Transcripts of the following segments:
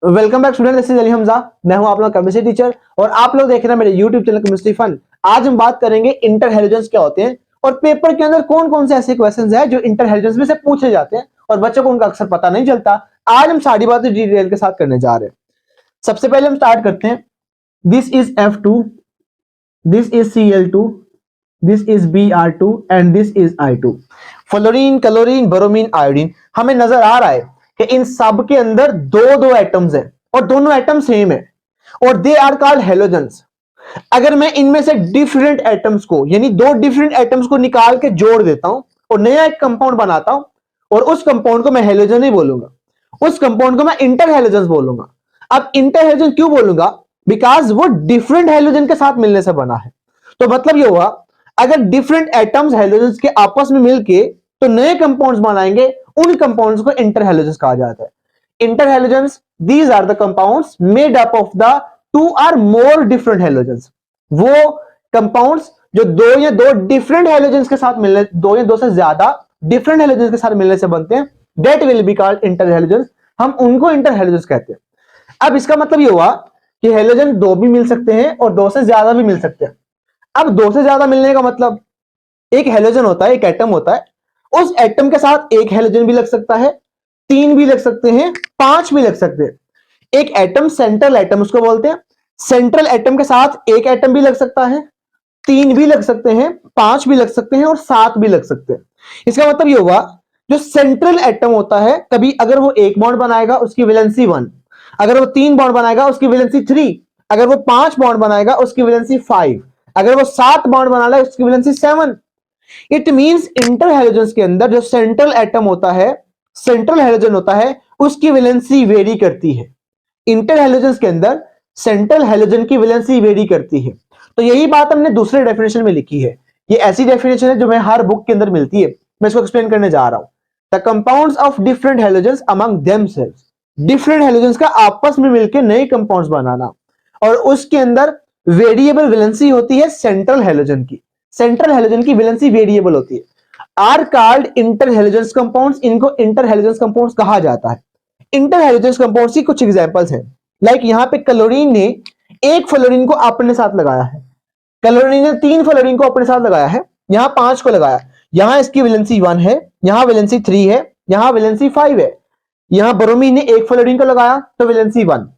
Welcome back student, this is Ali Hamza. मैं हूं आप लोग केमिस्ट्री टीचर और आप लोग देख रहे हैं मेरे यूट्यूब चैनल केमिस्ट्री फन। आज हम बात करेंगे इंटर हेलोजेंस क्या होते हैं और पेपर के अंदर कौन कौन से ऐसे क्वेश्चंस हैं जो इंटर हेलोजेंस में से पूछे जाते हैं और बच्चों को उनका अक्सर पता नहीं चलता। आज हम सारी बातें डिटेल के साथ करने जा रहे हैं। सबसे पहले हम स्टार्ट करते हैं। This is F2, this is Cl2, this is Br2 and this is I2। Fluorine, chlorine, bromine, iodine. हमें नजर आ रहा है कि इन सब के अंदर दो दो एटम्स हैं और दोनों एटम सेम है और दे आर कॉल्ड हेलोजेंस। अगर मैं इनमें से डिफरेंट एटम्स को यानी दो डिफरेंट एटम्स को निकाल के जोड़ देता हूं और नया एक कंपाउंड बनाता हूं और उस कंपाउंड को मैं हेलोजन नहीं बोलूंगा, उस कंपाउंड को मैं इंटर हेलोजेंस बोलूंगा। अब इंटर हेलोजन क्यों बोलूंगा? बिकॉज वो डिफरेंट हेलोजन के साथ मिलने से बना है। तो मतलब ये हुआ, अगर डिफरेंट एटम्स हेलोजेंस के आपस में मिलके तो नए कंपाउंड्स बनाएंगे, उन कंपाउंड्स को इंटर हेलोजेंस कहा जाता है। Inter halogens, these are the compounds made up of the two or more different halogens. वो कंपाउंड्स जो दो डिफरेंट हेलोजेंस के साथ मिलने, दो या दो से ज्यादा डिफरेंट हेलोजेंस के साथ मिलने से बनते हैं, that will be called inter halogens. हम उनको इंटर हेलोजेंस कहते हैं। अब इसका मतलब ये हुआ कि हेलोजन दो भी मिल सकते हैं और दो से ज्यादा भी मिल सकते हैं। अब दो से ज्यादा मिलने का मतलब, एक हेलोजन होता है, एक एटम होता है, उस एटम के साथ एक हेलोजन भी लग सकता है, तीन भी लग सकते हैं, पांच भी लग सकते हैं। एक एटम, सेंट्रल एटम उसको बोलते हैं। सेंट्रल एटम के साथ एक एटम भी लग सकता है, तीन भी लग सकते हैं, पांच भी लग सकते हैं और सात भी लग सकते हैं। इसका मतलब ये हुआ, जो सेंट्रल एटम होता है, कभी अगर वो एक बॉन्ड बनाएगा उसकी वैलेंसी 1, अगर वो तीन बॉन्ड बनाएगा उसकी वैलेंसी 3, अगर वो पांच बॉन्ड बनाएगा उसकी वैलेंसी 5, अगर वो सात बॉन्ड बना ले उसकी valency 7। It means inter halogens के अंदर जो सेंट्रल एटम होता है, सेंट्रल हेलोजन होता है, उसकी वैलेंसी वेरी करती है। इंटर हेलोजेंस के अंदर सेंट्रल हेलोजन की वैलेंसी वेरी करती है। तो यही बात हमने दूसरे डेफिनेशन में लिखी है। ये ऐसी डेफिनेशन है जो मैं हर बुक के अंदर मिलती है, मैं इसको एक्सप्लेन करने जा रहा हूं। The compounds of different halogens among themselves, different halogens का आपस में मिलकर नए कंपाउंड्स बनाना, और उसके अंदर वेरिएबल वैलेंसी होती है सेंट्रल हेलोजन की। सेंट्रल हेलोजन की वैलेंसी वेरिएबल होती है। Are called inter halogens compounds, इनको इंटर हेलोजेंस कंपाउंड्स कहा जाता है। इंटर हेलोजेंस कंपाउंड्स की कुछ एग्जांपल्स हैं। लाइक यहां पे क्लोरीन ने एक फ्लोरीन को अपने साथ लगाया है, क्लोरीन ने तीन फ्लोरीन को अपने साथ लगाया है, यहां पांच को लगाया, यहां इसकी वैलेंसी 1 है, यहां वैलेंसी 3 है, यहां वैलेंसी 5 है। यहां ब्रोमीन ने एक फ्लोरीन को लगाया तो वैलेंसी 1,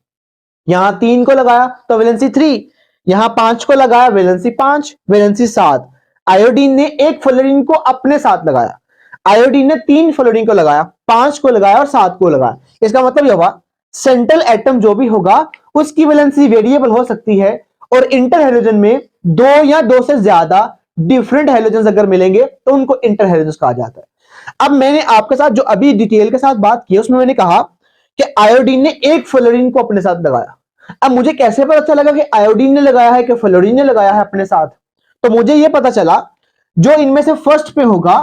यहां तीन को लगाया तो वैलेंसी 3, यहां पांच को लगाया वैलेंसी 5, वैलेंसी 7। आयोडीन ने एक फ्लोरीन को अपने साथ लगाया, आयोडीन ने तीन फ्लोरीन को लगाया, पांच को लगाया और सात को लगाया। इसका मतलब यह हुआ, सेंट्रल एटम जो भी होगा उसकी वैलेंसी वेरिएबल हो सकती है और इंटर हेलोजन में दो या दो से ज्यादा डिफरेंट हेलोजन अगर मिलेंगे तो उनको इंटर हेलोजन कहा जाता है। अब मैंने आपके साथ जो अभी डिटेल के साथ बात की उसमें मैंने कहा कि आयोडीन ने एक फ्लोरीन को अपने साथ लगाया। अब मुझे कैसे पता चला कि आयोडीन ने लगाया है कि फ्लोरीन ने लगाया है अपने साथ? तो मुझे यह पता चला, जो इनमें से फर्स्ट पे होगा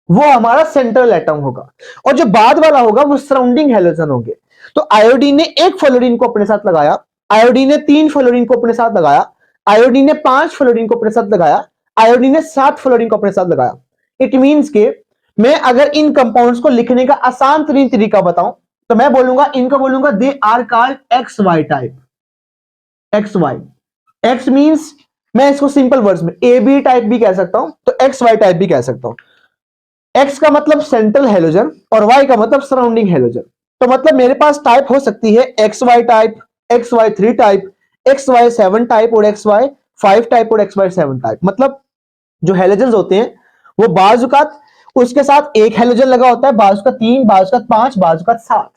वो हमारा सेंट्रल एटम होगा और जो बाद वाला होगा वो सराउंडिंग हेलोजन होंगे। तो आयोडीन ने एक फ्लोरीन को अपने साथ लगाया, आयोडीन ने तीन फ्लोरीन को अपने साथ लगाया, आयोडीन ने पांच फ्लोरीन को अपने साथ लगाया, आयोडीन ने सात फ्लोरीन को अपने साथ लगाया। इट मींस के मैं अगर इन कंपाउंड्स को लिखने का आसान तरीन तरीका बताऊं तो मैं बोलूंगा, इनको बोलूंगा they are called X Y type. X Y, X means मैं इसको सिंपल वर्ड्स में ए बी टाइप भी कह सकता हूं, तो एक्स वाई टाइप भी कह सकता हूं। एक्स का मतलब सेंट्रल हेलोजन और वाई का मतलब सराउंडिंग हेलोजन। तो मतलब मेरे पास टाइप हो सकती है X Y type, X Y 3 type, X Y 7 type और एक्स वाई 5 टाइप और एक्स वाई 7 टाइप। मतलब जो हेलोजन होते हैं वो बाजुकात उसके साथ एक हेलोजन लगा होता है, बाजुकात 3, बाजुकात 5, बाजुकात 7।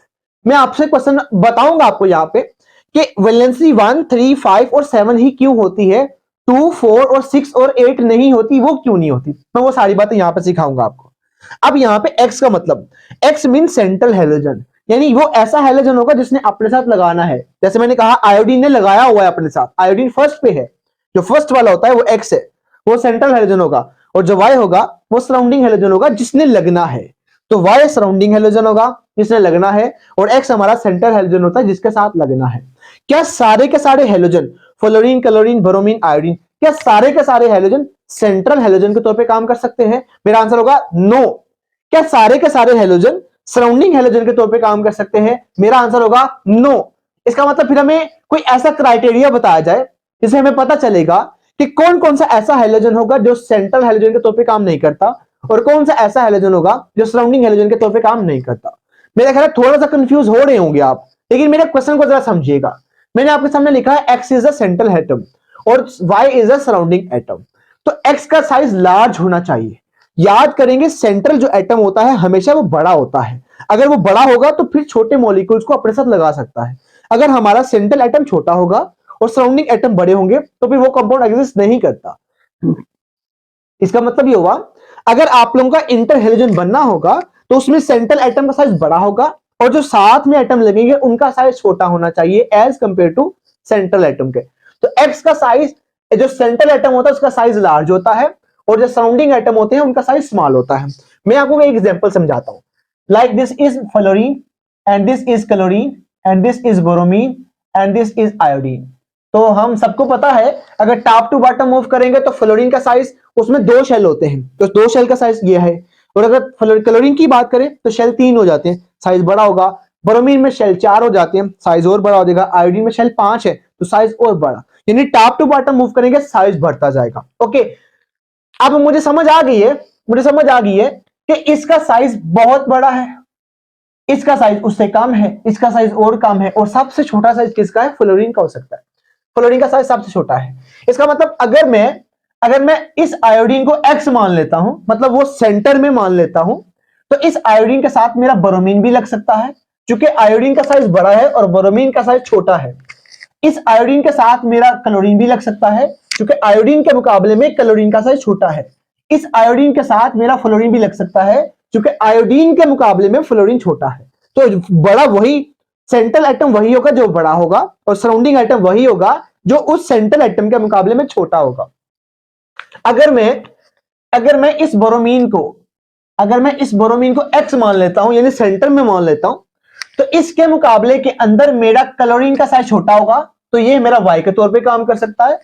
मैं आपसे क्वेश्चन बताऊंगा आपको यहाँ पे कि वैलेंसी 1, 3, 5 और 7 ही क्यों होती है, 2, 4 और 6 और 8 नहीं होती, वो क्यों नहीं होती, मैं वो सारी बातें यहां पे सिखाऊंगा आपको। अब यहां पे एक्स का मतलब, एक्स मीन सेंट्रल हेलोजन, यानी वो ऐसा हेलोजन होगा जिसने अपने साथ लगाना है। जैसे मैंने कहा आयोडीन ने लगाया हुआ है अपने साथ, आयोडीन फर्स्ट पे है, जो फर्स्ट वाला होता है वो एक्स है, वो सेंट्रल हेलोजन होगा, और जो वाई होगा वो सराउंडिंग हेलोजन होगा जिसने लगना है। तो वाई सराउंडिंग हेलोजन होगा जिसने लगना है और एक्स हमारा सेंट्रल हेलोजन होता है जिसके साथ लगना है। क्या सारे के सारे halogen, fluorine, chlorine, bromine, iodine, क्या सारे के सारे हेलोजन सेंट्रल हेलोजन के तौर पे काम कर सकते हैं? मेरा आंसर होगा नो। क्या सारे के सारे हेलोजन सराउंडिंग हैलोजन के तौर पे काम कर सकते हैं? मेरा आंसर होगा नो। इसका मतलब फिर हमें कोई ऐसा क्राइटेरिया बताया जाए जिससे हमें पता चलेगा कि कौन कौन सा ऐसा हैलोजन होगा जो सेंट्रल हैलोजन के तौर पे काम नहीं करता और कौन सा ऐसा हैलोजन होगा जो सराउंडिंग हैलोजन के तौर पे काम नहीं करता। मेरा ख्याल है थोड़ा सा कंफ्यूज हो रहे होंगे आप, लेकिन मेरे क्वेश्चन को जरा समझिएगा। मैंने आपके सामने लिखा है X is a central atom और Y is a surrounding atom. तो एक्स का साइज लार्ज होना चाहिए। याद करेंगे सेंट्रल जो एटम होता है हमेशा वो बड़ा होता है। अगर वो बड़ा होगा तो फिर छोटे मॉलिक्यूल्स को अपने साथ लगा सकता है। अगर हमारा सेंट्रल एटम छोटा होगा और सराउंडिंग एटम बड़े होंगे तो फिर वो कंपाउंड एग्जिस्ट नहीं करता। इसका मतलब ये हुआ अगर आप लोगों का इंटर हैलोजन बनना होगा तो उसमें सेंट्रल एटम का साइज बड़ा होगा और जो साथ में एटम लगेंगे उनका साइज छोटा होना चाहिए as compared to central atom के। तो एक्स का साइज, जो सेंट्रल एटम होता है उसका साइज लार्ज होता है और जो सराउंडिंग एटम होते हैं उनका साइज स्मॉल होता है। मैं आपको एक एग्जांपल समझाता हूं। Like this is fluorine and this is chlorine and this is bromine and this is iodine. तो हम सबको पता है अगर टॉप टू बॉटम मूव करेंगे तो फ्लोरीन का साइज, उसमें 2 शेल होते हैं तो 2 शेल का साइज ये है। और अगर क्लोरीन की बात करें तो शेल 3 हो जाते हैं, साइज बड़ा होगा। ब्रोमीन में शेल 4 हो जाते हैं, साइज और बड़ा हो जाएगा। आयोडीन में शेल 5 है तो साइज और बड़ा, यानी टॉप टू बॉटम मूव करेंगे साइज बढ़ता जाएगा। ओके, अब मुझे समझ आ गई है कि इसका साइज बहुत बड़ा है, इसका साइज उससे कम है, इसका साइज और कम है और सबसे छोटा साइज किसका है? फ्लोरीन का हो सकता है। फ्लोरीन का साइज सबसे छोटा है। इसका मतलब अगर मैं इस आयोडीन को एक्स मान लेता हूं, मतलब वो सेंटर में मान लेता हूं, तो इस आयोडीन के साथ मेरा ब्रोमीन भी लग सकता है क्योंकि आयोडीन का साइज बड़ा है और ब्रोमीन का साइज छोटा है। इस आयोडीन के साथ मेरा क्लोरीन भी लग सकता है क्योंकि आयोडीन के मुकाबले में क्लोरीन का साइज छोटा है। इस आयोडीन के साथ मेरा फ्लोरीन भी लग सकता है क्योंकि आयोडीन के मुकाबले में फ्लोरीन छोटा है। तो बड़ा वही, सेंट्रल एटम वही होगा जो बड़ा होगा और सराउंडिंग एटम वही होगा जो उस सेंट्रल एटम के मुकाबले में छोटा होगा। अगर मैं इस ब्रोमीन को एक्स मान लेता हूं, यानी सेंटर में मान लेता हूं, तो इसके मुकाबले के अंदर मेरा क्लोरीन का साइज छोटा होगा तो ये मेरा वाई के तौर पे काम कर सकता है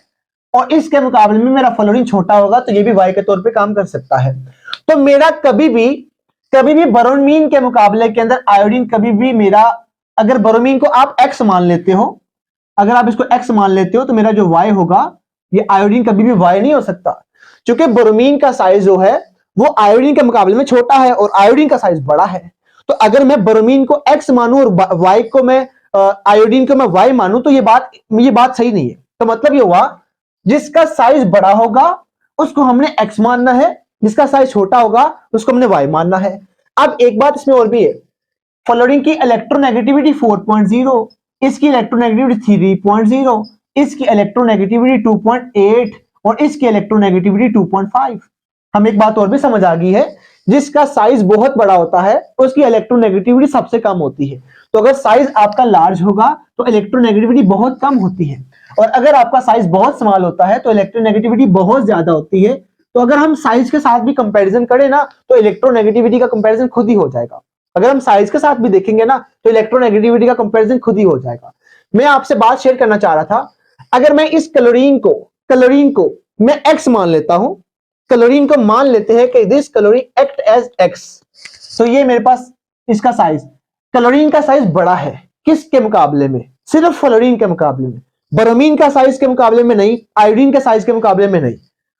और इसके मुकाबले में मेरा फ्लोरीन छोटा होगा तो ये भी वाई के तौर पे काम कर सकता है। तो मेरा कभी भी ब्रोमीन के मुकाबले के अंदर आयोडीन कभी भी मेरा, अगर ब्रोमीन को आप एक्स मान लेते हो, अगर आप इसको एक्स मान लेते हो तो मेरा जो वाई होगा, ये आयोडीन कभी भी वाई नहीं हो सकता क्योंकि ब्रोमीन का साइज जो है वो आयोडीन के मुकाबले में छोटा है और आयोडीन का साइज बड़ा है। तो अगर मैं ब्रोमीन को एक्स मानूं और वाई को मैं आयोडीन को मैं वाई मानूं तो ये बात सही नहीं है। तो मतलब ये हुआ जिसका साइज बड़ा होगा उसको हमने एक्स मानना है, जिसका साइज छोटा होगा उसको हमने वाई मानना है। अब एक बात इसमें और भी है, फ्लोरीन की इलेक्ट्रोनेगेटिविटी 4.0, इसकी इलेक्ट्रोनेगेटिविटी 3.0, इसकी इलेक्ट्रोनेगेटिविटी 2.8 और इसकी इलेक्ट्रोनेगेटिविटी 2.5। हम एक बात और भी समझ आ गई है, जिसका साइज बहुत बड़ा होता है उसकी इलेक्ट्रोनेगेटिविटी सबसे कम होती है। तो अगर साइज आपका लार्ज होगा तो इलेक्ट्रोनेगेटिविटी बहुत कम होती है और अगर आपका साइज बहुत स्मॉल होता है तो इलेक्ट्रोनेगेटिविटी बहुत ज्यादा होती है। तो अगर हम साइज के साथ भी कंपैरिजन करें ना तो इलेक्ट्रोनेगेटिविटी का कंपैरिजन खुद ही हो जाएगा। अगर हम साइज के साथ भी देखेंगे ना तो इलेक्ट्रोनेगेटिविटी का कंपैरिजन खुद ही हो जाएगा। मैं आपसे बात शेयर करना चाह रहा था, अगर मैं इस क्लोरीन को मैं एक्स मान लेता हूं, क्लोरीन को मान लेते हैं कि this chlorine act as X, तो ये मेरे पास इसका साइज, क्लोरीन का साइज बड़ा है किसके मुकाबले में? सिर्फ फ्लोरीन के मुकाबले में, ब्रोमीन का साइज के मुकाबले में नहीं, आयोडीन के साइज के मुकाबले में नहीं।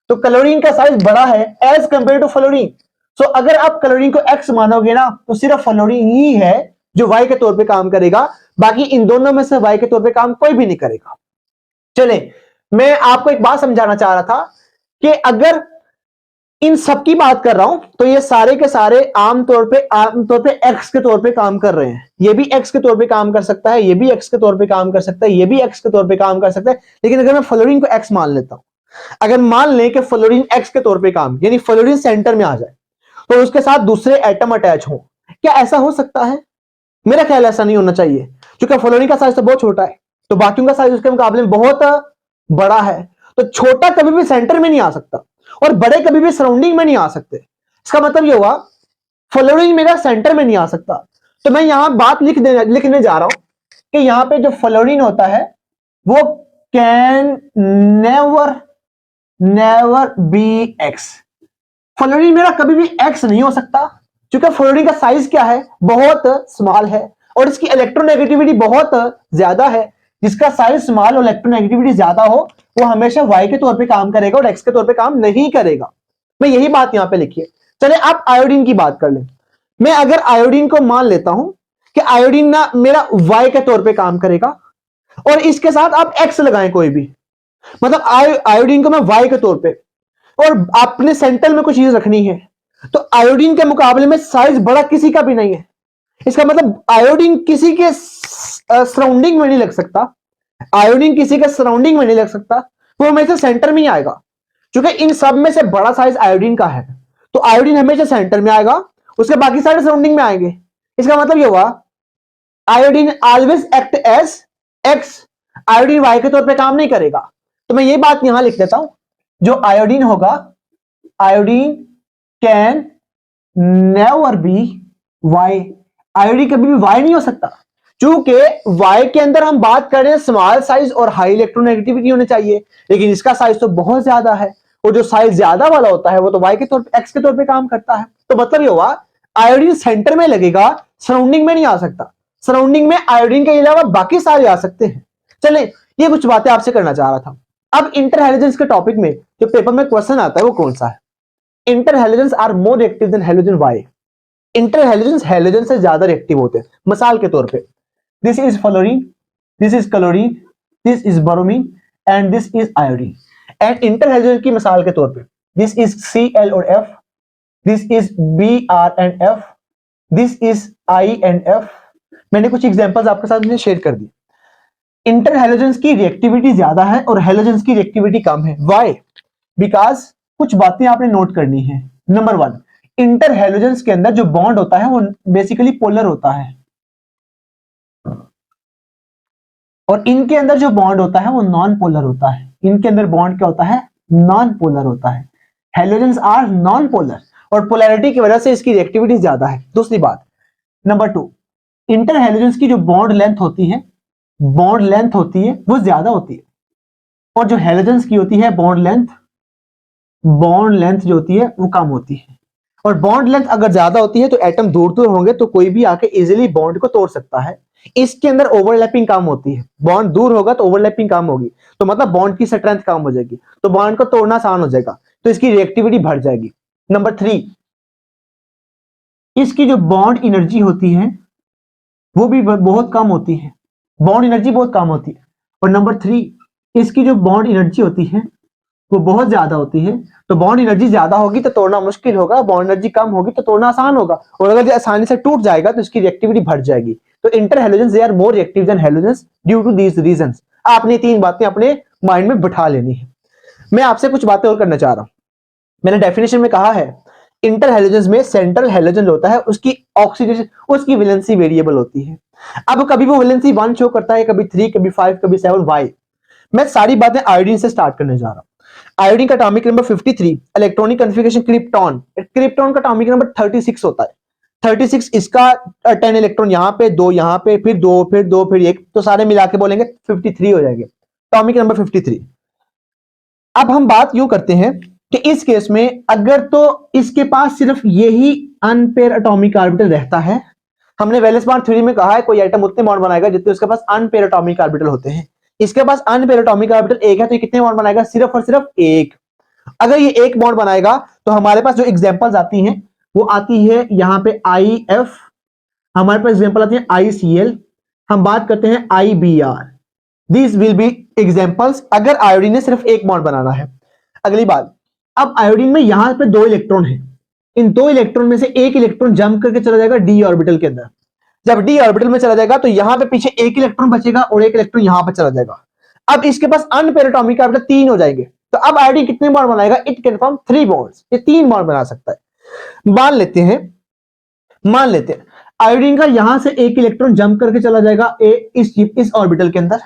तो क्लोरीन का साइज बड़ा है एज कंपेयर टू फ्लोरीन। सो अगर आप क्लोरीन को एक्स मानोगे ना तो सिर्फ फ्लोरीन ही है जो वाई के तौर पे काम करेगा, बाकी इन दोनों में से वाई के तौर पे काम कोई भी नहीं करेगा। चले, मैं आपको एक बात समझाना चाह रहा था कि अगर इन सब की बात कर रहा हूं तो ये सारे के सारे आमतौर पे एक्स के तौर पे काम कर रहे हैं। ये भी एक्स के तौर पे काम कर सकता है, ये भी एक्स के तौर पे काम कर सकता है, ये भी एक्स के तौर पे काम कर सकता है। लेकिन अगर मैं फ्लोरीन को एक्स मान लेता हूं, अगर मान लें कि फ्लोरीन एक्स के तौर पे काम, यानी फ्लोरीन सेंटर में आ जाए तो उसके साथ दूसरे एटम अटैच हो, क्या ऐसा हो सकता है? मेरा ख्याल ऐसा नहीं होना चाहिए क्योंकि फ्लोरीन का साइज तो बहुत छोटा है तो बाकियों का साइज उसके मुकाबले में बहुत बड़ा है। तो छोटा कभी भी सेंटर में नहीं आ सकता और बड़े कभी भी सराउंडिंग में नहीं आ सकते। इसका मतलब यह हुआ फ्लोरीन मेरा सेंटर में नहीं आ सकता। तो मैं यहां बात लिखने जा रहा हूं कि यहां पे जो फ्लोरीन होता है वो can never B x. Fluorine मेरा कभी भी एक्स नहीं हो सकता क्योंकि फ्लोरीन का साइज क्या है, बहुत स्मॉल है, और इसकी इलेक्ट्रोनेगेटिविटी बहुत ज्यादा है। जिसका साइज स्मॉल और इलेक्ट्रोनेगेटिविटी ज्यादा हो वो हमेशा वाई के तौर पे काम करेगा और एक्स के तौर पे काम नहीं करेगा। मैं यही बात यहां पे लिखी है। चलिए आप आयोडीन की बात कर लें। मैं अगर आयोडीन को मान लेता हूं कि आयोडीन ना मेरा वाई के तौर पे काम करेगा, और इसके साथ आप एक्स लगाएं कोई भी, मतलब आयोडीन को मैं वाई के तौर पे, और आपने सेंटर में कुछ चीज रखनी है, तो आयोडीन के मुकाबले में साइज बड़ा किसी का भी नहीं है। इसका मतलब आयोडीन किसी के सराउंडिंग में नहीं लग सकता, आयोडीन किसी के सराउंडिंग में नहीं लग सकता, वो हमेशा सेंटर में ही आएगा। क्योंकि इन सब में से बड़ा साइज आयोडीन का है, तो आयोडीन हमेशा सेंटर में आएगा, उसके बाकी सारे सराउंडिंग में आएंगे। इसका मतलब ये हुआ iodine always act as X, iodine Y के तौर पे काम नहीं करेगा। तो मैं ये बात यहां लिख देता हूं, जो आयोडीन होगा, iodine can never be Y, iodine कभी भी वाई नहीं हो सकता, क्योंकि वाई के अंदर हम बात कर रहे हैं स्मॉल साइज और हाई इलेक्ट्रोनेगेटिविटी होनी चाहिए, लेकिन इसका साइज तो बहुत ज्यादा है, और जो साइज ज्यादा वाला होता है वो तो वाई के तौर पे, एक्स के तौर पे काम करता है। तो मतलब ये हुआ आयोडीन सेंटर में लगेगा, सराउंडिंग में नहीं आ सकता। सराउंडिंग में आयोडीन के अलावा बाकी सारे आ सकते हैं। चले, ये कुछ बातें आपसे करना चाह रहा था। अब इंटरहैलोजेंस के टॉपिक में जो पेपर में क्वेश्चन आता है वो कौन सा है? Interhalogens are more reactive than halogen, why? Interhalogens halogen से ज्यादा रिएक्टिव होते हैं। मिसाल के तौर पे, this is fluorine, this is chlorine, this is bromine and this is iodine. And interhalogen की मिसाल के तौर पे, दिस इज Cl और F, this is Br and F, this is I and F। मैंने कुछ एग्जांपल्स आपके साथ शेयर कर दी। इंटरहैलोजेंस की रिएक्टिविटी ज्यादा है और हैलोजेंस की रिएक्टिविटी कम है। व्हाई? बिकॉज कुछ बातें आपने नोट करनी है। नंबर 1, इंटरहैलोजेंस के अंदर जो बॉन्ड होता है वो बेसिकली पोलर होता है, और इनके अंदर जो बॉन्ड होता है वो नॉन पोलर होता है। इनके अंदर बॉन्ड क्या होता है? नॉन पोलर होता है। हैलोजेंस आर नॉन पोलर, और पोलैरिटी की वजह से इसकी रिएक्टिविटी ज्यादा है। दूसरी बात, नंबर 2, इंटरहैलोजेंस की जो बॉन्ड लेंथ होती है, बॉन्ड लेंथ होती है वो ज्यादा होती है, और जो हैलोजेंस की होती है बॉन्ड लेंथ जो होती है वो कम होती है। और बॉन्ड लेंथ अगर ज्यादा होती है तो एटम दूर दूर होंगे तो कोई भी आके इजीली बॉन्ड को तोड़ सकता है। इसके अंदर ओवरलैपिंग कम होती है, बॉन्ड दूर होगा तो ओवरलैपिंग कम होगी, तो मतलब बॉन्ड की स्ट्रेंथ कम हो जाएगी, तो बॉन्ड को तोड़ना आसान हो जाएगा, तो इसकी रिएक्टिविटी बढ़ जाएगी। नंबर 3, इसकी जो बॉन्ड एनर्जी होती है वो भी बहुत कम होती है, बॉन्ड एनर्जी बहुत कम होती है। और नंबर 3, इसकी जो बॉन्ड एनर्जी होती है वो बहुत ज्यादा होती है, तो बॉन्ड एनर्जी ज्यादा होगी तो तोड़ना मुश्किल होगा, बॉन्ड एनर्जी कम होगी तो तोड़ना आसान होगा, और अगर आसानी से टूट जाएगा तो इसकी रिएक्टिविटी बढ़ जाएगी। तो interhalogens they are more reactive than halogens due to these reasons. आपने 3 बातें अपने माइंड में बिठा लेनी है। मैं आपसे कुछ बातें और करना चाह रहा हूं। मैंने डेफिनेशन में कहा है इंटरहैलोजेंस में सेंट्रल हैलोजन होता है, उसकी ऑक्सीडेशन, उसकी वैलेंसी वेरिएबल होती है। अब कभी वो वैलेंसी 1 शो करता है, कभी 3, कभी 5, कभी 7, वाई? मैं सारी बातें आयोडीन से स्टार्ट करने जा रहा हूं। आयोडीन का atomic number 53, electronic configuration krypton, krypton का एटॉमिक नंबर 36 होता है। 36, इसका 10 इलेक्ट्रॉन यहां पे, 2 यहां पे, फिर 2, फिर 2, फिर 1, तो सारे मिला के बोलेंगे 53 हो जाएंगे, एटॉमिक नंबर 53। अब हम बात यूं करते हैं कि इस केस में अगर तो इसके पास सिर्फ यही अनपेयर एटॉमिक ऑर्बिटल रहता है, हमने वैलेंस बॉन्ड थ्योरी में कहा है कोई एटम उतने बॉन्ड बनाएगा जितने उसके पास अनपेयर एटॉमिक ऑर्बिटल होते हैं। इसके पास अनपेयर एटॉमिक ऑर्बिटल 1 है तो ये कितने बॉन्ड बनाएगा? सिर्फ और सिर्फ 1। अगर ये 1 बॉन्ड बनाएगा तो हमारे पास जो एग्जांपल्स आती हैं वो आती है यहां पे IF, हमारे पास एग्जांपल आती है ICl, हम बात करते हैं IBr। This will be examples अगर आयोडीन ने सिर्फ 1 बॉन्ड बनाना है। अगली बात, अब आयोडीन में यहां पे 2 इलेक्ट्रॉन है, इन 2 इलेक्ट्रॉन में से 1 इलेक्ट्रॉन जंप करके चला जाएगा d ऑर्बिटल के अंदर। जब d ऑर्बिटल में चला जाएगा तो यहां पे पीछे 1 इलेक्ट्रॉन बचेगा और 1 इलेक्ट्रॉन यहां पे चला जाएगा। अब इसके पास अनपेयर एटॉमिक ऑर्बिटल 3 हो जाएंगे, तो अब आयोडीन कितने बॉन्ड बनाएगा? इट कैन फॉर्म 3 बॉन्ड्स, ये 3 बॉन्ड बना सकता है। मान लेते हैं आयोडीन का यहां से 1 इलेक्ट्रॉन जंप करके चला जाएगा इस ऑर्बिटल के अंदर,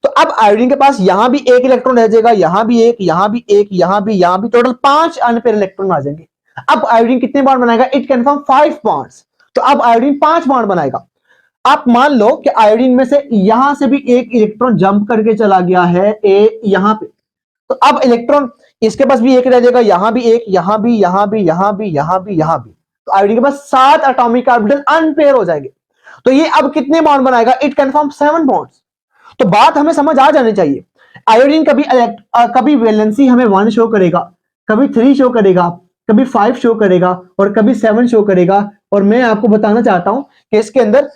तो अब आयोडीन के पास यहां भी 1 इलेक्ट्रॉन रह जाएगा, यहां भी 1, यहां भी 1, यहां भी, टोटल 5 अनपेयर इलेक्ट्रॉन आ जाएंगे। अब आयोडीन कितने बॉन्ड बनाएगा? इट कैन फॉर्म 5 बॉन्ड्स, तो अब आयोडीन 5 बॉन्ड बनाएगा। आप मान लो कि आयोडीन में से यहां से भी 1 इलेक्ट्रॉन जंप करके चला गया है यहां पे, तो अब इलेक्ट्रॉन इसके पास भी 1 रह जाएगा, यहां भी 1, यहां भी, तो तो आयोडीन के पास 7 एटॉमिक ऑर्बिटल अनपेयर हो जाएंगे। तो ये अब कितने बॉन्ड बनाएगा? It can form 7 bonds. तो बात हमें समझ आ जानी चाहिए, आयोडीन कभी वैलेंसी हमें 1 शो करेगा, कभी 3 शो करेगा, कभी 5 शो करेगा और कभी 7 शो करेगा। और मैं आपको बताना चाहता हूं कि इसके अंदर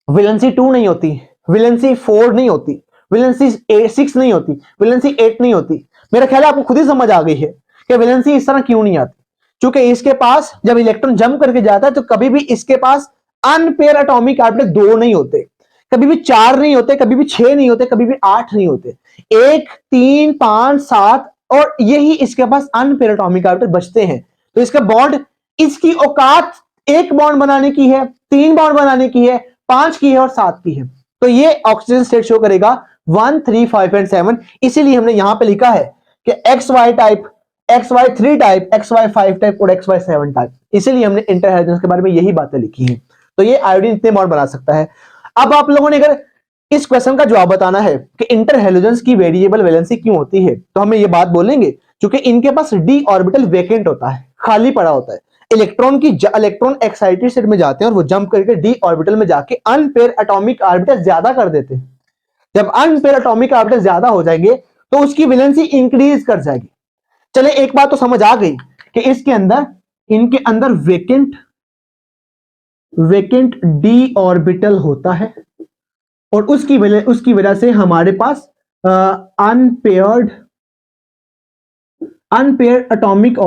वैलेंसी 2 नहीं होती, वैलेंसी 4 नहीं होती, वैलेंसी 6 नहीं होती, वैलेंसी 8 नहीं होती। मेरा ख्याल है आपको खुद ही समझ आ गई है कि वैलेंसी इस तरह क्यों नहीं आती, क्योंकि इसके पास जब इलेक्ट्रॉन जंप करके जाता है तो कभी भी इसके पास अनपेयर एटॉमिक ऑर्बिटल 2 नहीं होते, कभी भी 4 नहीं होते, कभी भी 6 नहीं होते, कभी भी 8 नहीं होते, 1 3 5 7 और यही इसके पास अनपेयर एटॉमिक ऑर्बिटल बचते हैं। तो इसका बॉन्ड, इसकी औकात 1 बॉन्ड बनाने की है, 3 बॉन्ड बनाने की है, 5 की है और 7 की है। तो ये ऑक्सीजन स्टेट शो करेगा 1 3 5 एंड 7। इसीलिए हमने यहां पे लिखा है कि XY type, XY3 type, XY5 type और XY7 टाइप। इसीलिए हमने इंटर हैलोजेंस के बारे में यही बातें लिखी हैं। तो ये आयोडीन इतने बॉन्ड बना सकता है। अब आप लोगों ने अगर इस क्वेश्चन का जवाब बताना है कि इंटर हैलोजेंस की वेरिएबल वैलेंसी क्यों होती है, तो हमें ये बात बोलेंगे क्योंकि इनके पास d ऑर्बिटल वेकेंट होता है, खाली पड़ा होता है। इलेक्ट्रॉन एक्साइटेड स्टेट में जाते हैं और वो जंप करके d ऑर्बिटल में जाके अनपेयर एटॉमिक ऑर्बिटल ज्यादा कर देते हैं। जब अनपेयर एटॉमिक ऑर्बिटल ज्यादा हो जाएंगे तो उसकी वैलेंसी इंक्रीज कर जाएगी। चले एक बात तो समझ आ गई कि इसके अंदर, इनके अंदर वेकेंट d ऑर्बिटल होता है और उसकी वजह से हमारे पास अनपेयर्ड एटॉमिक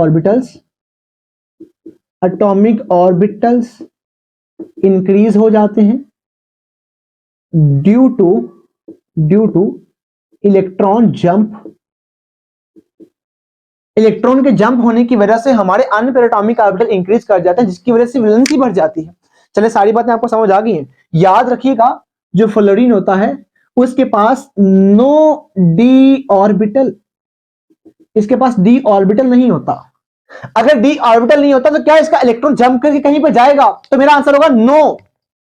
ऑर्बिटल्स इंक्रीज हो जाते हैं due two electron jump. Electron के जंप होने की वजह से हमारे अनपेयर एटॉमिक ऑर्बिटल इंक्रीज कर जाते हैं, जिसकी वजह से वैलेंसी बढ़ जाती है। चले सारी बातें आपको समझ आ गई हैं। याद रखिएगा जो फ्लोरीन होता है उसके पास नो डी ऑर्बिटल, इसके पास डी ऑर्बिटल नहीं होता। अगर डी ऑर्बिटल नहीं होता तो क्या इसका इलेक्ट्रॉन जंप करके कहीं पर जाएगा? तो मेरा आंसर होगा नो।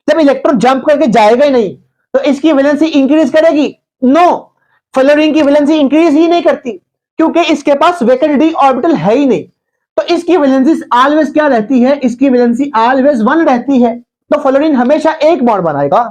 जब इलेक्ट्रॉन जंप करके जाएगा ही नहीं तो इसकी वैलेंसी इंक्रीज करेगी? नो, फ्लोरीन की वैलेंसी इंक्रीज ही नहीं करती क्योंकि इसके पास वेकेंट डी ऑर्बिटल है ही नहीं। तो इसकी वैलेंसी ऑलवेज क्या रहती है? इसकी वैलेंसी ऑलवेज 1 रहती है। तो फ्लोरीन हमेशा 1 बॉन्ड बनाएगा।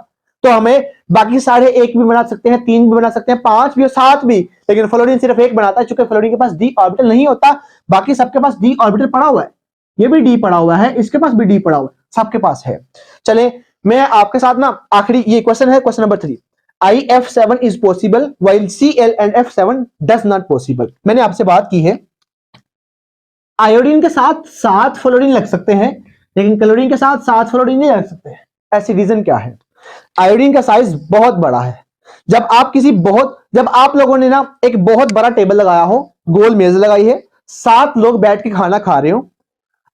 तो हमें बाकी सारे 1 भी बना सकते हैं, 3 भी बना सकते हैं, 5 भी और 7 भी, लेकिन फ्लोरीन सिर्फ 1 बनाता है। चूंकि फ्लोरीन के पास डी ऑर्बिटल नहीं होता, बाकी सबके पास डी ऑर्बिटल पड़ा हुआ है। ये भी डी पड़ा हुआ है, इसके पास भी डी पड़ा हुआ है, सबके पास है। चले मैं आपके साथ ना आखिरी ये क्वेश्चन है, question number 3। IF7 is possible while Cl and F7 does not possible। मैंने आपसे बात की है आयोडीन के साथ 7 फ्लोरीन लग सकते हैं, लेकिन क्लोरीन के साथ 7 फ्लोरीन नहीं लग सकते। ऐसी रीजन क्या है? आयोडीन का साइज बहुत बड़ा है। जब आप लोगों ने ना एक बहुत बड़ा टेबल लगाया हो, गोल मेज लगाई है, 7 लोग बैठ के खाना खा रहे हो,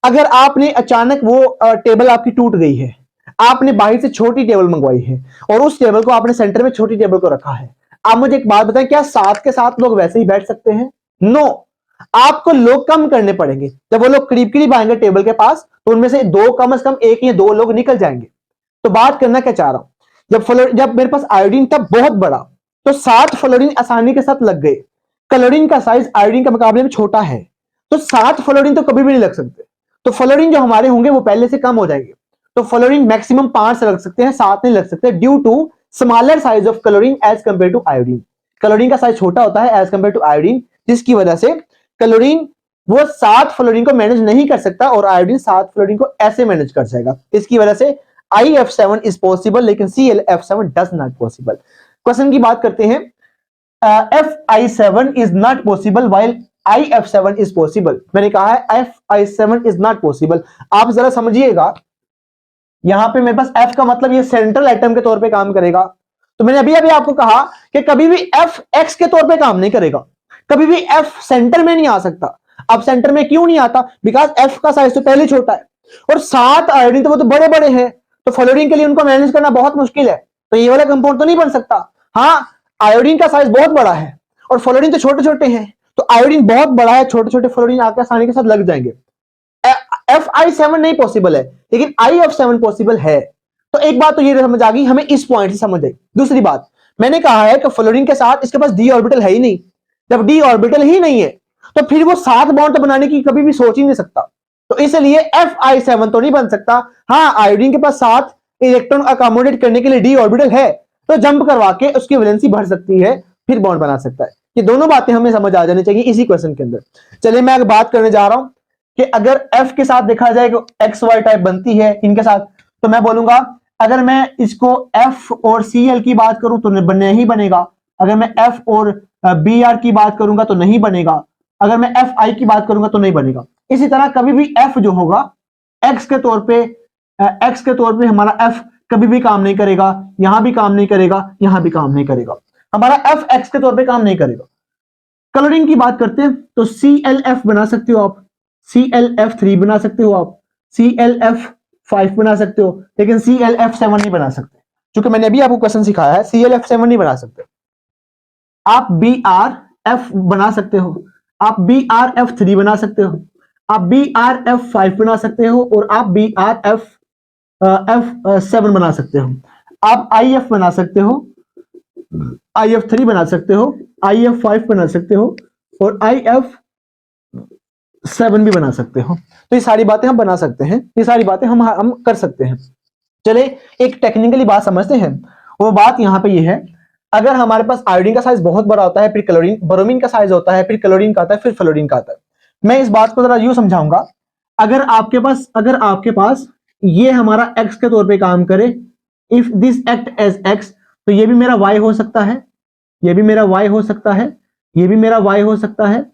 अगर आपने अचानक वो टेबल आपकी टूट गई है, आपने बाहर से छोटी टेबल मंगवाई है और उस टेबल को आपने सेंटर में छोटी टेबल को रखा है। आप मुझे एक बात बताएं, क्या 7 के 7 लोग वैसे ही बैठ सकते हैं? नो, आपको लोग कम करने पड़ेंगे। जब वो लोग करीब आएंगे टेबल के पास तो उनमें से 2 कम से कम 1 या 2 लोग निकल जाएंगे। तो बात करना क्या चाह रहा हूं, जब मेरे पास आयोडीन था बहुत बड़ा तो 7 फ्लोरीन आसानी के साथ लग गए। क्लोरीन का साइज आयोडीन के मुकाबले में छोटा है तो 7 फ्लोरीन तो कभी भी नहीं लग सकते। तो फ्लोरीन जो हमारे होंगे वो पहले से कम हो जाएंगे। तो फ्लोरीन मैक्सिमम 5 लग सकते हैं, 7 नहीं लग सकते due to smaller size of chlorine as compared to iodine. Chlorine का साइज छोटा होता है एज कंपेयर टू आयोडीन, जिसकी वजह से क्लोरीन वो 7 फ्लोरीन को मैनेज नहीं कर सकता और आयोडीन 7 फ्लोरीन को ऐसे मैनेज कर जाएगा। इसकी वजह से IF7 इज पॉसिबल लेकिन ClF7 does not possible. Question की बात करते हैं, FI7 is not possible while IF7 is possible. मैंने कहा है FI7 इज नॉट पॉसिबल। आप जरा समझिएगा, यहां पे मेरे पास F का मतलब ये सेंट्रल एटम के तौर पे काम करेगा। तो मैंने अभी आपको कहा कि कभी भी F X के तौर पे काम नहीं करेगा, कभी भी F सेंटर में नहीं आ सकता। अब सेंटर में क्यों नहीं आता? बिकॉज F का साइज तो पहले छोटा है और 7 आयोडीन तो वो तो बड़े बड़े हैं, तो फ्लोरीन के लिए उनको मैनेज करना बहुत मुश्किल है, तो ये वाला कंपाउंड तो नहीं बन सकता। हाँ, आयोडीन का साइज बहुत बड़ा है और फ्लोरीन तो छोटे छोटे हैं, तो आयोडीन बहुत बड़ा है, छोटे छोटे फ्लोरीन आकर आसानी के साथ लग जाएंगे। FI7 नहीं पॉसिबल है लेकिन IF7 पॉसिबल है। तो एक बात तो ये समझ आ गई, हमें इस पॉइंट से समझ आई। दूसरी बात, मैंने कहा है कि फ्लोरीन के साथ इसके पास डी ऑर्बिटल है ही नहीं। जब डी ऑर्बिटल ही नहीं है तो फिर वो 7 बॉन्ड तो बनाने की कभी भी सोच ही नहीं सकता। तो इसलिए Fi7 तो नहीं बन सकता। हाँ, आयोडीन के पास 7 इलेक्ट्रॉन अकोमोडेट करने के लिए d ऑर्बिटल है, तो जंप करवा के उसकी वैलेंसी बढ़ सकती है, फिर बॉन्ड बना सकता है। ये दोनों बातें हमें समझ आ जानी चाहिए इसी क्वेश्चन के अंदर। चलिए मैं अगर बात करने जा रहा हूं कि अगर F के साथ देखा जाए कि XY टाइप बनती है इनके साथ, तो मैं बोलूंगा अगर मैं इसको F और Cl की बात करूं तो नहीं बनेगा। अगर मैं F और Br की बात करूंगा तो नहीं बनेगा। अगर मैं Fi की बात करूंगा तो नहीं बनेगा। इसी तरह कभी भी F जो होगा X के तौर पे हमारा F कभी भी काम नहीं करेगा, यहां भी काम नहीं करेगा, यहां भी काम नहीं करेगा, हमारा F X के तौर पे काम नहीं करेगा। कलरिंग की बात करते हैं तो ClF बना सकते हो आप, ClF3 बना सकते हो आप, ClF5 बना सकते हो, लेकिन ClF7 नहीं बना सकते, क्योंकि मैंने अभी आपको क्वेश्चन सिखाया है ClF7 नहीं बना सकते। आप BrF बना सकते हो, आप BrF3 बना सकते हो, आप BrF5 बना सकते हो, और आप BrF7 बना सकते हो। आप IF बना सकते हो, IF3 बना सकते हो, IF5 बना सकते हो, और IF7 भी बना सकते हो। तो ये सारी बातें हम बना सकते हैं, ये सारी बातें हम कर सकते हैं। चले एक टेक्निकली बात समझते हैं। वो बात यहां पे ये है, अगर हमारे पास आयोडीन का साइज बहुत बड़ा होता है, फिर क्लोरीन ब्रोमीन का साइज होता है, फिर क्लोरीन का आता है, फिर फ्लोरीन का आता है। मैं इस बात को जरा यूं समझाऊंगा, अगर आपके पास ये हमारा x के तौर पे काम करे, if this act as x, तो ये भी मेरा y हो सकता है, ये भी मेरा y हो सकता है, ये भी मेरा y हो सकता है,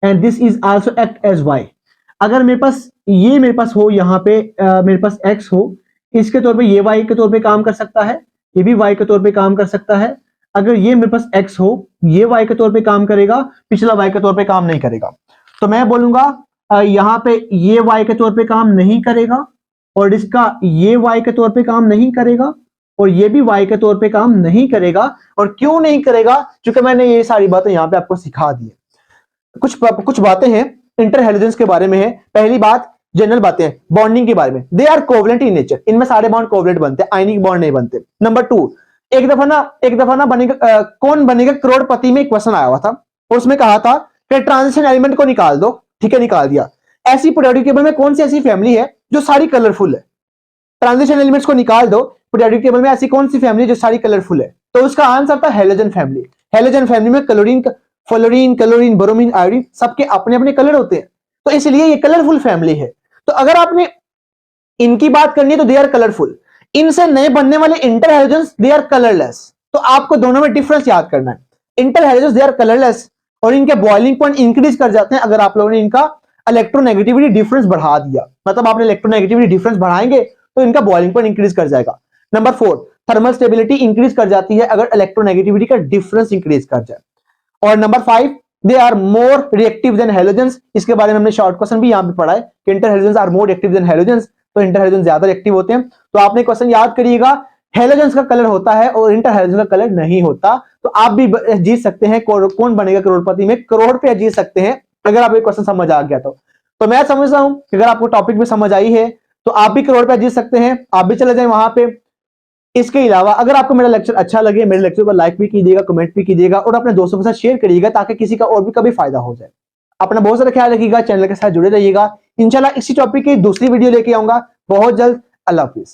and this is also act as y। अगर मेरे पास हो यहाँ पे मेरे पास x हो, इसके तौर पे ये y के तौर पे काम कर सकता है, ये भी y के तौर पे काम कर सकता है। अगर ये मेरे पास x हो, ये y के तौर पे काम करेगा, पिछला y के तौर पे काम नहीं करेगा। तो मैं बोलूंगा यहां पे ये y के तौर पे काम नहीं करेगा, और इसका ये y के तौर पे काम नहीं करेगा, और ये भी y के तौर पे काम नहीं करेगा। और क्यों नहीं करेगा? क्योंकि मैंने ये सारी बातें यहां पे आपको सिखा दी है। कुछ बातें हैं इंटर हैलोजेंस के बारे में है। पहली बात जनरल बातें हैं बॉन्डिंग के बारे में, they are covalent in nature, इनमें सारे बॉन्ड कोवलेंट बनते हैं, आयनिक बॉन्ड नहीं बनते। नंबर 2, एक दफा ना बनेगा कौन बनेगा करोड़पति में क्वेश्चन आया हुआ था, और उसमें कहा था कि ट्रांजिशन एलिमेंट को निकाल दो, ठीक है निकाल दिया। ऐसी पीरियोडिक टेबल में कौन सी ऐसी फैमिली है जो सारी कलरफुल है? ट्रांजिशन एलिमेंट्स को निकाल दो, पीरियोडिक टेबल में ऐसी कौन सी फैमिली जो सारी कलरफुल है? तो उसका आंसर था हेलोजन फैमिली। हेलोजन फैमिली में chlorine, fluorine, chlorine, bromine, iodine सबके अपने अपने कलर होते हैं, तो इसलिए ये कलरफुल फैमिली है। तो अगर आपने इनकी बात करनी है तो दे आर कलरफुल, इनसे नए बनने वाले inter halogens they are colourless. तो आपको दोनों में डिफरेंस याद करना है। Inter halogens they are colourless और इनके बॉइलिंग पॉइंट इंक्रीज कर जाते हैं अगर आप लोगों ने इनका इलेक्ट्रोनेगेटिविटी डिफरेंस बढ़ा दिया, मतलब आपने इलेक्ट्रोनेगेटिविटी डिफरेंस बढ़ाएंगे तो इनका बॉइलिंग पॉइंट इंक्रीज कर जाएगा। नंबर 4, थर्मल स्टेबिलिटी इंक्रीज कर जाती है अगर इलेक्ट्रोनेगेटिविटी का डिफरेंस इंक्रीज कर जाए। और number 5, they are more reactive than halogens. इसके बारे में हमने शॉर्ट क्वेश्चन भी यहां पे पढ़ा है कि inter halogens are more reactive than halogens, तो इंटर हैलोजेंस ज्यादा रिएक्टिव होते हैं। तो आपने क्वेश्चन याद करिएगा, हैलोजेंस का कलर होता है और इंटर हैलोजेंस का कलर नहीं होता। तो आप भी जीत सकते हैं, कौन बनेगा करोड़पति में, करोड़ रुपया जीत सकते हैं अगर आपको क्वेश्चन समझ आ गया तो मैं समझता हूं कि अगर आपको टॉपिक भी समझ आई है तो आप भी करोड़ रुपया जीत सकते हैं, आप भी चले जाएं वहां पे। इसके अलावा अगर आपको मेरा लेक्चर अच्छा लगे, मेरे लेक्चर को लाइक भी कीजिएगा, कमेंट भी कीजिएगा और अपने दोस्तों के साथ शेयर करिएगा ताकि किसी का और भी कभी फायदा हो जाए। अपना बहुत सारा ख्याल रखिएगा, चैनल के साथ जुड़े रहिएगा। इंशाल्लाह इसी टॉपिक की दूसरी वीडियो लेके आऊंगा बहुत जल्द। अल्लाह हाफिज।